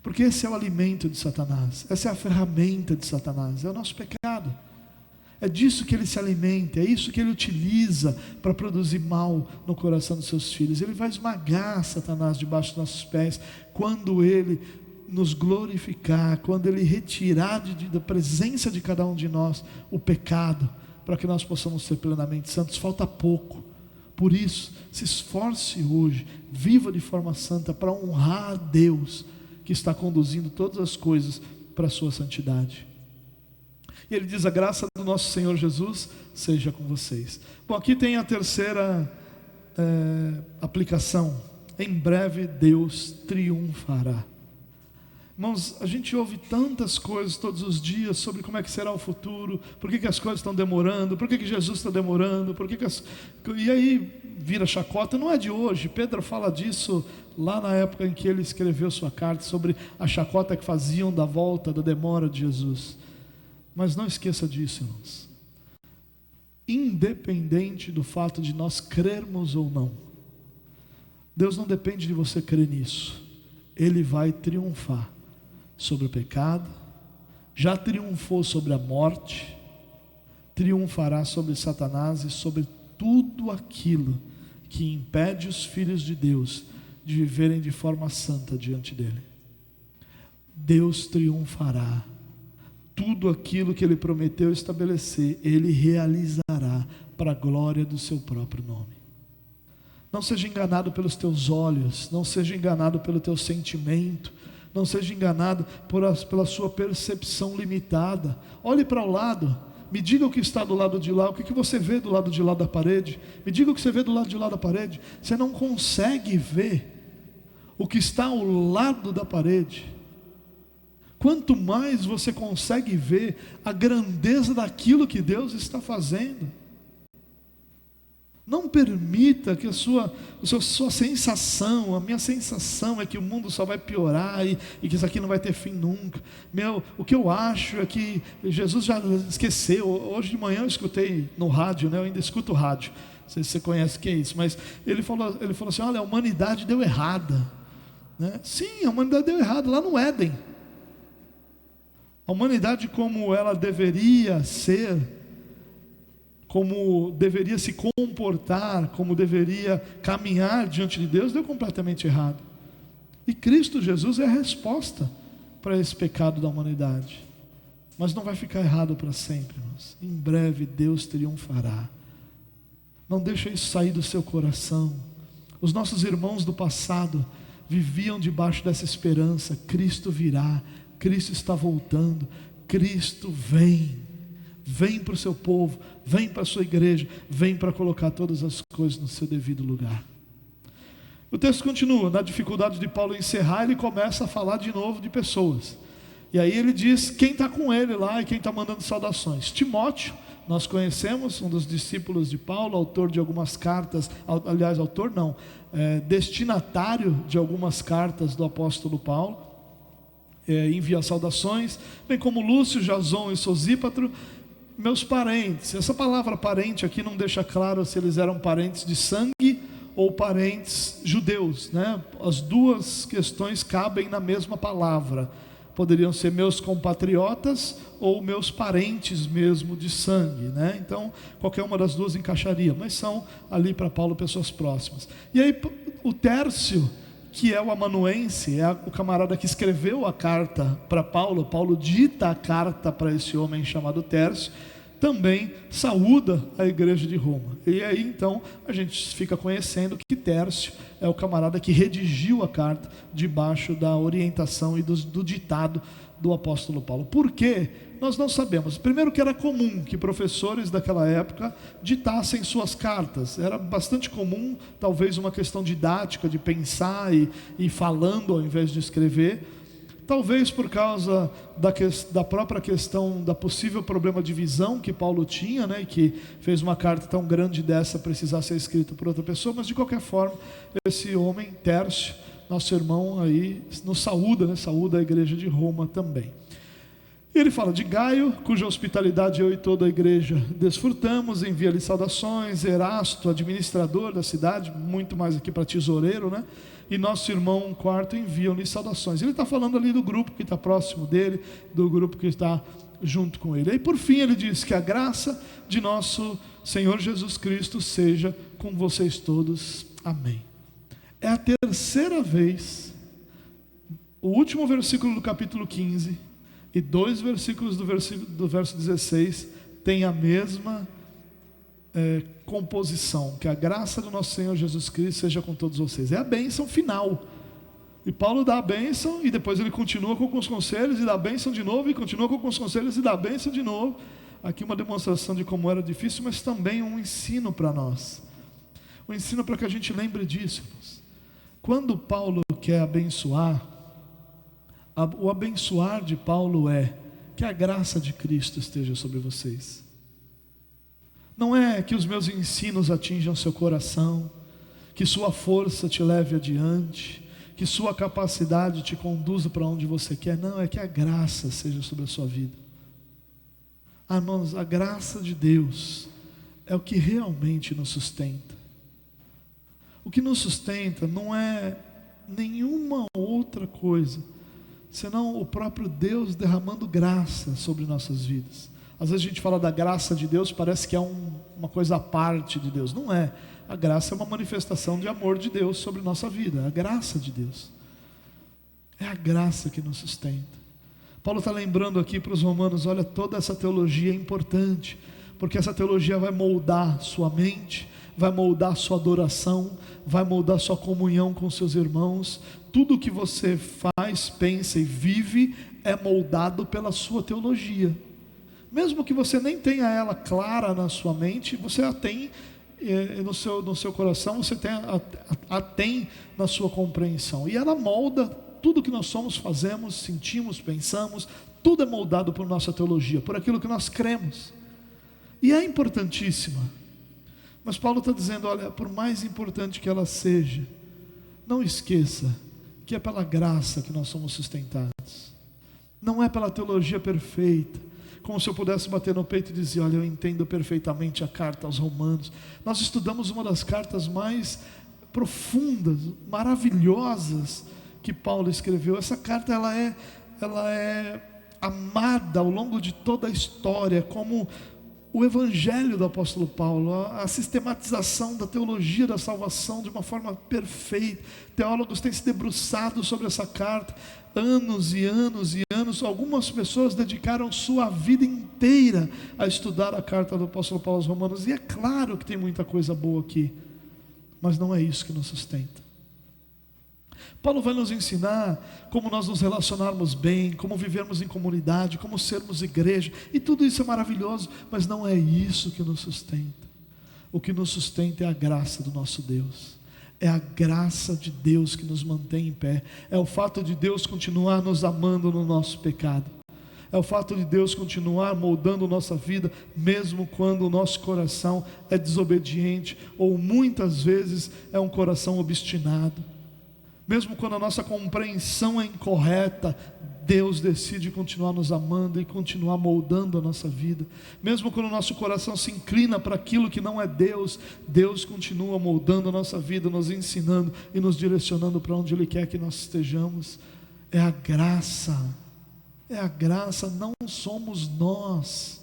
porque esse é o alimento de Satanás, essa é a ferramenta de Satanás, é o nosso pecado. É disso que ele se alimenta, é isso que ele utiliza para produzir mal no coração dos seus filhos. Ele vai esmagar Satanás debaixo dos nossos pés quando ele nos glorificar, quando ele retirar da presença de cada um de nós o pecado, para que nós possamos ser plenamente santos. Falta pouco. Por isso, se esforce hoje, viva de forma santa para honrar a Deus que está conduzindo todas as coisas para a sua santidade. E ele diz, a graça do nosso Senhor Jesus seja com vocês. Bom, aqui tem a terceira aplicação. Em breve Deus triunfará. Irmãos, a gente ouve tantas coisas todos os dias sobre como é que será o futuro, por que as coisas estão demorando, por que Jesus está demorando, e aí vira chacota. Não é de hoje. Pedro fala disso lá na época em que ele escreveu sua carta, sobre a chacota que faziam da volta, da demora de Jesus. Mas não esqueça disso, irmãos. Independente do fato de nós crermos ou não, Deus não depende de você crer nisso. Ele vai triunfar sobre o pecado, já triunfou sobre a morte, triunfará sobre Satanás e sobre tudo aquilo que impede os filhos de Deus de viverem de forma santa diante dele. Deus triunfará. Tudo aquilo que ele prometeu estabelecer, ele realizará para a glória do seu próprio nome. Não seja enganado pelos teus olhos, não seja enganado pelo teu sentimento, não seja enganado pela sua percepção limitada. Olhe para o lado, me diga o que está do lado de lá, o que você vê do lado de lá da parede, me diga o que você vê do lado de lá da parede. Você não consegue ver o que está ao lado da parede. Quanto mais você consegue ver a grandeza daquilo que Deus está fazendo. Não permita que a sua sensação, a minha sensação é que o mundo só vai piorar e que isso aqui não vai ter fim nunca. O que eu acho é que Jesus já esqueceu. Hoje de manhã eu escutei no rádio, né? Eu ainda escuto rádio. Não sei se você conhece o que é isso, mas ele falou assim: olha, a humanidade deu errada, né? Sim, a humanidade deu errado lá no Éden. A humanidade como ela deveria ser, como deveria se comportar, como deveria caminhar diante de Deus, deu completamente errado. E Cristo Jesus é a resposta para esse pecado da humanidade. Mas não vai ficar errado para sempre, irmãos. Em breve Deus triunfará. Não deixa isso sair do seu coração. Os nossos irmãos do passado viviam debaixo dessa esperança: Cristo virá, Cristo está voltando, Cristo vem. Vem para o seu povo, vem para a sua igreja, vem para colocar todas as coisas no seu devido lugar. O texto continua, na dificuldade de Paulo encerrar, ele começa a falar de novo de pessoas. E aí ele diz quem está com ele lá e quem está mandando saudações. Timóteo, nós conhecemos, um dos discípulos de Paulo, autor de algumas cartas, aliás, destinatário de algumas cartas do apóstolo Paulo, envia saudações, bem como Lúcio, Jason e Sosípatro, meus parentes. Essa palavra parente aqui não deixa claro se eles eram parentes de sangue ou parentes judeus, né? As duas questões cabem na mesma palavra. Poderiam ser meus compatriotas ou meus parentes mesmo de sangue, né? Então qualquer uma das duas encaixaria, mas são ali para Paulo pessoas próximas. E aí o Tércio, que é o amanuense, é o camarada que escreveu a carta para Paulo. Paulo dita a carta para esse homem chamado Tércio, também saúda a igreja de Roma. E aí então a gente fica conhecendo que Tércio é o camarada que redigiu a carta debaixo da orientação e do ditado do apóstolo Paulo. Por quê? Nós não sabemos. Primeiro, que era comum que professores daquela época ditassem suas cartas. Era bastante comum, talvez uma questão didática, de pensar e falando ao invés de escrever. Talvez por causa da própria questão da possível problema de visão que Paulo tinha, né, e que fez uma carta tão grande dessa precisar ser escrita por outra pessoa. Mas de qualquer forma, esse homem, Tércio, nosso irmão aí, nos saúda, né, saúda a igreja de Roma também. E ele fala de Gaio, cuja hospitalidade eu e toda a igreja desfrutamos, envia-lhe saudações. Erasto, administrador da cidade, muito mais aqui para tesoureiro, né? E nosso irmão Quarto enviam-lhe saudações. Ele está falando ali do grupo que está próximo dele, do grupo que está junto com ele. E por fim ele diz que a graça de nosso Senhor Jesus Cristo seja com vocês todos. Amém. É a terceira vez, o último versículo do capítulo 15 e 2 versículos do verso 16 tem a mesma composição: que a graça do nosso Senhor Jesus Cristo seja com todos vocês. É a bênção final. E Paulo dá a bênção e depois ele continua com alguns conselhos e dá a bênção de novo, e continua com alguns conselhos e dá a bênção de novo. Aqui uma demonstração de como era difícil, mas também um ensino para nós, um ensino para que a gente lembre disso, irmãos. Quando Paulo quer abençoar, o abençoar de Paulo é que a graça de Cristo esteja sobre vocês. Não é que os meus ensinos atinjam seu coração, que sua força te leve adiante, que sua capacidade te conduza para onde você quer. Não, é que a graça seja sobre a sua vida. A graça de Deus é o que realmente nos sustenta. O que nos sustenta não é nenhuma outra coisa senão o próprio Deus derramando graça sobre nossas vidas. Às vezes a gente fala da graça de Deus, parece que é uma coisa à parte de Deus. Não é. A graça é uma manifestação de amor de Deus sobre nossa vida. É a graça de Deus. É a graça que nos sustenta. Paulo está lembrando aqui para os romanos: olha, toda essa teologia é importante, porque essa teologia vai moldar sua mente, vai moldar sua adoração, vai moldar sua comunhão com seus irmãos. Tudo que você faz, pensa e vive é moldado pela sua teologia. Mesmo que você nem tenha ela clara na sua mente, você a tem no seu coração, você a tem na sua compreensão. E ela molda tudo que nós somos, fazemos, sentimos, pensamos. Tudo é moldado por nossa teologia, por aquilo que nós cremos. E é importantíssima. Mas Paulo está dizendo, olha, por mais importante que ela seja, não esqueça que é pela graça que nós somos sustentados. Não é pela teologia perfeita, como se eu pudesse bater no peito e dizer, olha, eu entendo perfeitamente a carta aos Romanos. Nós estudamos uma das cartas mais profundas, maravilhosas que Paulo escreveu. Essa carta ela é amada ao longo de toda a história como o evangelho do apóstolo Paulo, a sistematização da teologia da salvação de uma forma perfeita. Teólogos têm se debruçado sobre essa carta anos e anos e anos. Algumas pessoas dedicaram sua vida inteira a estudar a carta do apóstolo Paulo aos Romanos, e é claro que tem muita coisa boa aqui, mas não é isso que nos sustenta. Paulo vai nos ensinar como nós nos relacionarmos bem, como vivermos em comunidade, como sermos igreja, e tudo isso é maravilhoso, mas não é isso que nos sustenta. O que nos sustenta é a graça do nosso Deus. É a graça de Deus que nos mantém em pé. É o fato de Deus continuar nos amando no nosso pecado. É o fato de Deus continuar moldando nossa vida, mesmo quando o nosso coração é desobediente, ou muitas vezes é um coração obstinado. Mesmo quando a nossa compreensão é incorreta, Deus decide continuar nos amando e continuar moldando a nossa vida. Mesmo quando o nosso coração se inclina para aquilo que não é Deus, Deus continua moldando a nossa vida, nos ensinando e nos direcionando para onde Ele quer que nós estejamos. É a graça, não somos nós.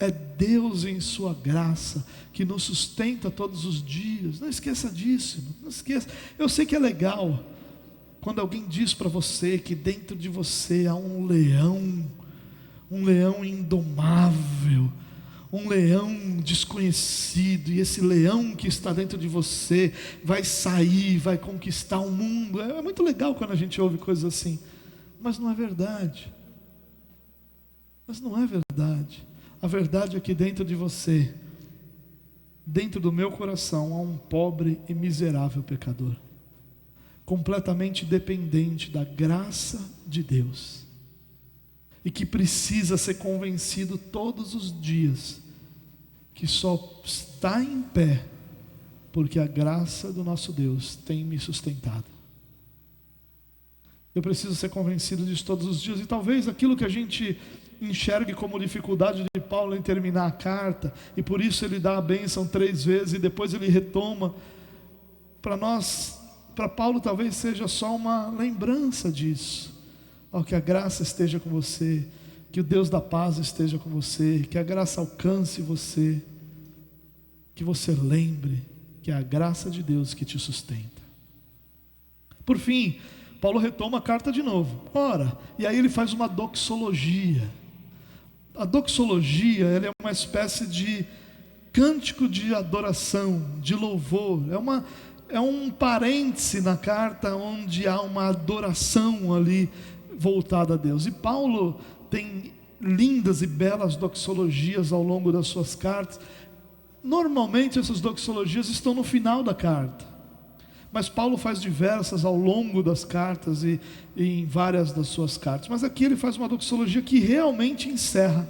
É Deus em sua graça que nos sustenta todos os dias. Não esqueça disso, não esqueça. Eu sei que é legal quando alguém diz para você que dentro de você há um leão indomável, um leão desconhecido, e esse leão que está dentro de você vai sair, vai conquistar o mundo. É muito legal quando a gente ouve coisas assim, mas não é verdade. A verdade é que dentro de você, dentro do meu coração, há um pobre e miserável pecador, completamente dependente da graça de Deus, e que precisa ser convencido todos os dias que só está em pé porque a graça do nosso Deus tem me sustentado. Eu preciso ser convencido disso todos os dias. E talvez aquilo que a gente enxergue como dificuldade de Paulo em terminar a carta, e por isso ele dá a bênção 3 vezes e depois ele retoma, para Paulo talvez seja só uma lembrança disso. Que a graça esteja com você, que o Deus da paz esteja com você, que a graça alcance você, que você lembre que é a graça de Deus que te sustenta. Por fim, Paulo retoma a carta de novo. E aí ele faz uma doxologia. A doxologia, ela é uma espécie de cântico de adoração, de louvor. É um parêntese na carta onde há uma adoração ali voltada a Deus. E Paulo tem lindas e belas doxologias ao longo das suas cartas. Normalmente essas doxologias estão no final da carta, mas Paulo faz diversas ao longo das cartas e em várias das suas cartas. Mas aqui ele faz uma doxologia que realmente encerra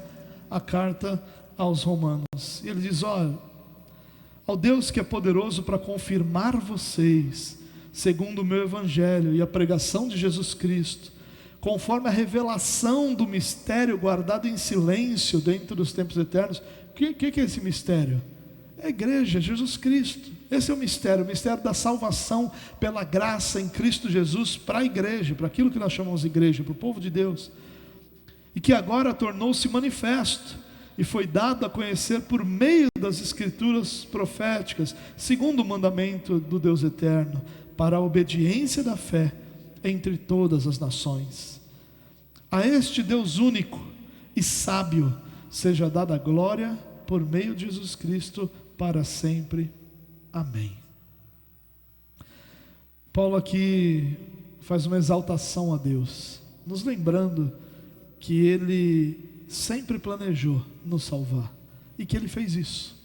a carta aos Romanos. E ele diz: ao Deus que é poderoso para confirmar vocês, segundo o meu evangelho e a pregação de Jesus Cristo, conforme a revelação do mistério guardado em silêncio dentro dos tempos eternos. O que é esse mistério? É a igreja, Jesus Cristo. Esse é o mistério da salvação pela graça em Cristo Jesus para a igreja, para aquilo que nós chamamos de igreja, para o povo de Deus, e que agora tornou-se manifesto e foi dado a conhecer por meio das escrituras proféticas, segundo o mandamento do Deus eterno, para a obediência da fé entre todas as nações. A este Deus único e sábio seja dada a glória por meio de Jesus Cristo para sempre. Amém. Paulo aqui faz uma exaltação a Deus, nos lembrando que Ele sempre planejou nos salvar e que Ele fez isso.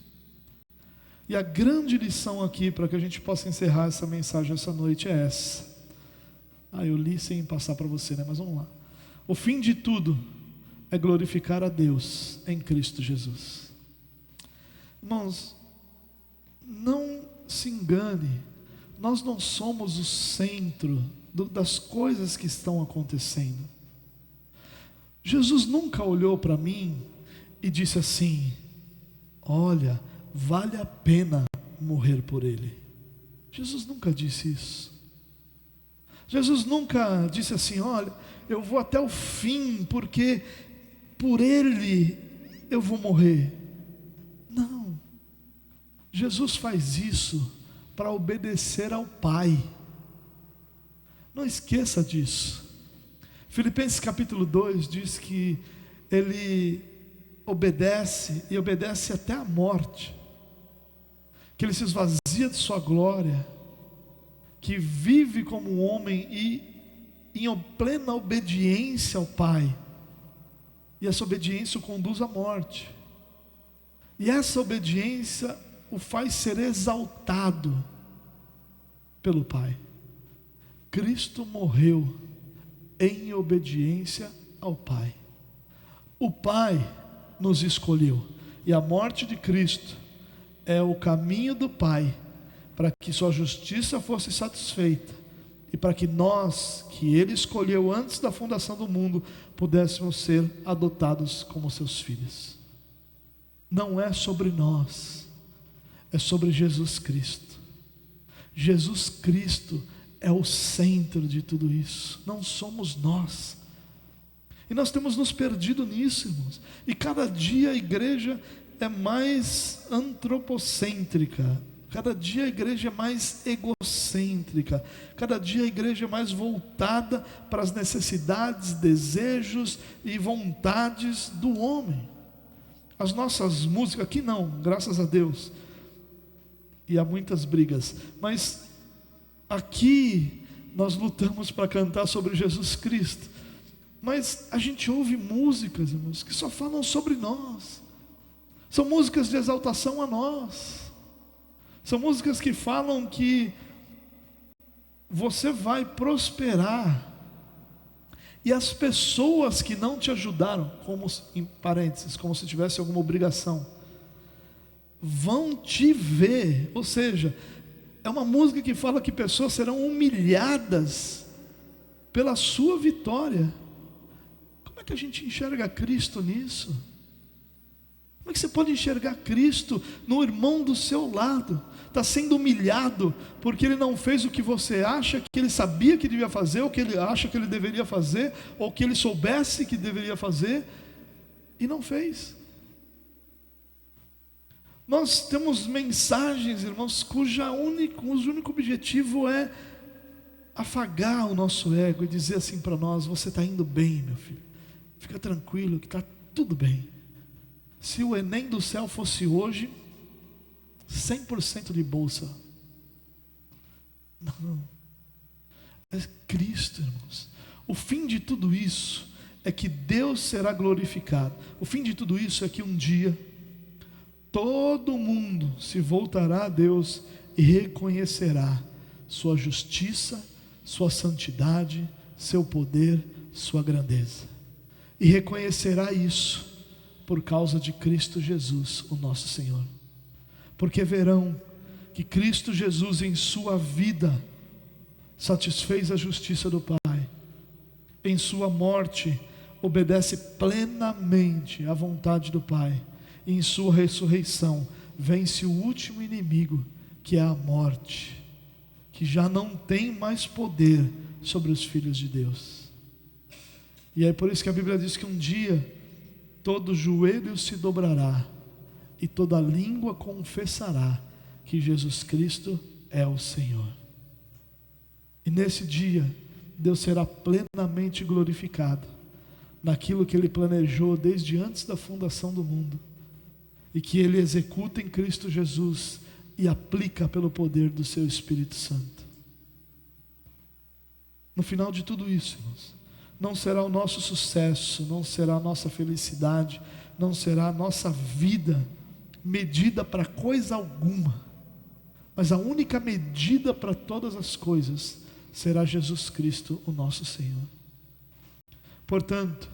E a grande lição aqui, para que a gente possa encerrar essa mensagem essa noite, é essa. Eu li sem passar para você, mas vamos lá. O fim de tudo é glorificar a Deus em Cristo Jesus. Irmãos, Não se engane, nós não somos o centro das coisas que estão acontecendo. Jesus nunca olhou para mim e disse assim: olha, vale a pena morrer por ele. Jesus nunca disse isso. Jesus nunca disse assim: olha, eu vou até o fim, porque por ele eu vou morrer. Não. Jesus faz isso para obedecer ao Pai. Não esqueça disso. Filipenses capítulo 2 diz que ele obedece, e obedece até a morte, que ele se esvazia de sua glória, que vive como um homem e em plena obediência ao Pai, e essa obediência o conduz à morte, e essa obediência o faz ser exaltado pelo Pai. Cristo morreu em obediência ao Pai. O Pai nos escolheu, e a morte de Cristo é o caminho do Pai para que sua justiça fosse satisfeita, e para que nós, que Ele escolheu antes da fundação do mundo, pudéssemos ser adotados como seus filhos. Não é sobre nós, é sobre Jesus Cristo. Jesus Cristo é o centro de tudo isso, não somos nós. E nós temos nos perdido nisso, irmãos. E cada dia a igreja é mais antropocêntrica, cada dia a igreja é mais egocêntrica, cada dia a igreja é mais voltada para as necessidades, desejos e vontades do homem. As nossas músicas, aqui não, graças a Deus, e há muitas brigas, mas aqui nós lutamos para cantar sobre Jesus Cristo, mas a gente ouve músicas, irmãos, que só falam sobre nós. São músicas de exaltação a nós. São músicas que falam que você vai prosperar, e as pessoas que não te ajudaram, como, em parênteses, como se tivesse alguma obrigação, vão te ver. Ou seja, é uma música que fala que pessoas serão humilhadas pela sua vitória. Como é que a gente enxerga Cristo nisso? Como é que você pode enxergar Cristo no irmão do seu lado? Está sendo humilhado porque ele não fez o que você acha que ele sabia que devia fazer, ou que ele acha que ele deveria fazer, ou que ele soubesse que deveria fazer, e não fez. Nós temos mensagens, irmãos, cujo único objetivo é afagar o nosso ego e dizer assim para nós: você está indo bem, meu filho, fica tranquilo que está tudo bem. Se o Enem do céu fosse hoje, 100% de bolsa. Não, é Cristo, irmãos. O fim de tudo isso é que Deus será glorificado. O fim de tudo isso é que um dia todo mundo se voltará a Deus e reconhecerá sua justiça, sua santidade, seu poder, sua grandeza, e reconhecerá isso por causa de Cristo Jesus, o nosso Senhor. Porque verão que Cristo Jesus em sua vida satisfez a justiça do Pai, em sua morte obedece plenamente à vontade do Pai, e em sua ressurreição vence o último inimigo, que é a morte, que já não tem mais poder sobre os filhos de Deus. E é por isso que a Bíblia diz que um dia todo joelho se dobrará e toda língua confessará que Jesus Cristo é o Senhor. E nesse dia Deus será plenamente glorificado naquilo que Ele planejou desde antes da fundação do mundo, e que Ele executa em Cristo Jesus e aplica pelo poder do seu Espírito Santo. No final de tudo isso, irmãos, não será o nosso sucesso, não será a nossa felicidade, não será a nossa vida medida para coisa alguma, mas a única medida para todas as coisas será Jesus Cristo, o nosso Senhor. Portanto,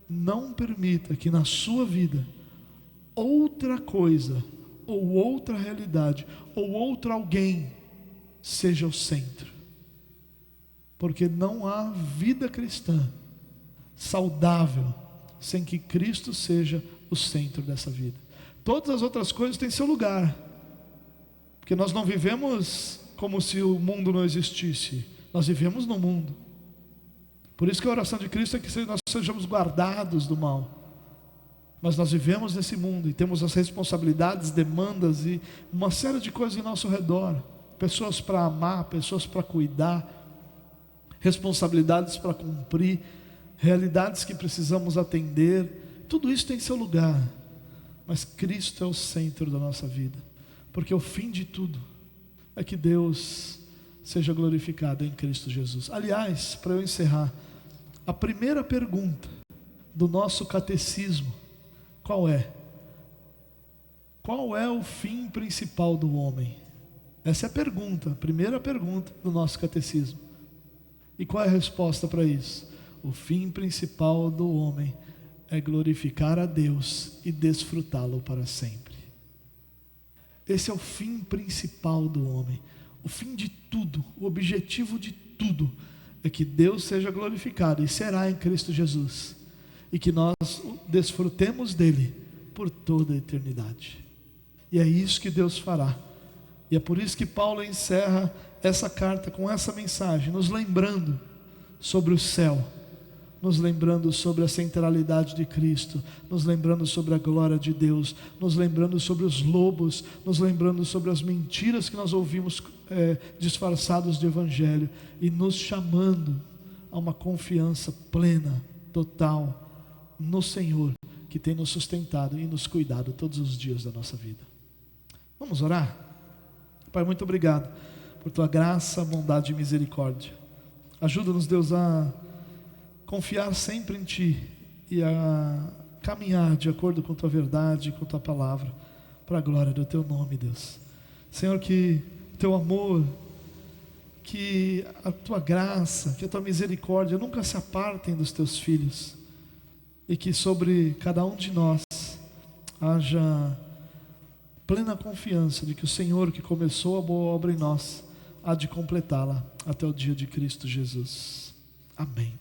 não permita que na sua vida outra coisa, ou outra realidade, ou outro alguém seja o centro. Porque não há vida cristã saudável sem que Cristo seja o centro dessa vida. Todas as outras coisas têm seu lugar, porque nós não vivemos como se o mundo não existisse, nós vivemos no mundo. Por isso que a oração de Cristo é que nós sejamos guardados do mal. Mas nós vivemos nesse mundo e temos as responsabilidades, demandas e uma série de coisas em nosso redor. Pessoas para amar, pessoas para cuidar, responsabilidades para cumprir, realidades que precisamos atender. Tudo isso tem seu lugar, mas Cristo é o centro da nossa vida, porque o fim de tudo é que Deus seja glorificado em Cristo Jesus. Aliás, para eu encerrar, a primeira pergunta do nosso catecismo, qual é? Qual é o fim principal do homem? Essa é a pergunta, a primeira pergunta do nosso catecismo. E qual é a resposta para isso? O fim principal do homem é glorificar a Deus e desfrutá-lo para sempre. Esse é o fim principal do homem. O fim de tudo, o objetivo de tudo é que Deus seja glorificado e será em Cristo Jesus, e que nós desfrutemos dele por toda a eternidade. E é isso que Deus fará. E é por isso que Paulo encerra essa carta com essa mensagem, nos lembrando sobre o céu, nos lembrando sobre a centralidade de Cristo, nos lembrando sobre a glória de Deus, nos lembrando sobre os lobos, nos lembrando sobre as mentiras que nós ouvimos disfarçados de evangelho, e nos chamando a uma confiança plena, total, no Senhor, que tem nos sustentado e nos cuidado todos os dias da nossa vida. Vamos orar? Pai, muito obrigado por Tua graça, bondade e misericórdia. Ajuda-nos, Deus, a confiar sempre em Ti e a caminhar de acordo com Tua verdade e com Tua palavra, para a glória do Teu nome, Deus. Senhor, que Teu amor, que a Tua graça, que a Tua misericórdia nunca se apartem dos Teus filhos, e que sobre cada um de nós haja plena confiança de que o Senhor que começou a boa obra em nós há de completá-la até o dia de Cristo Jesus. Amém.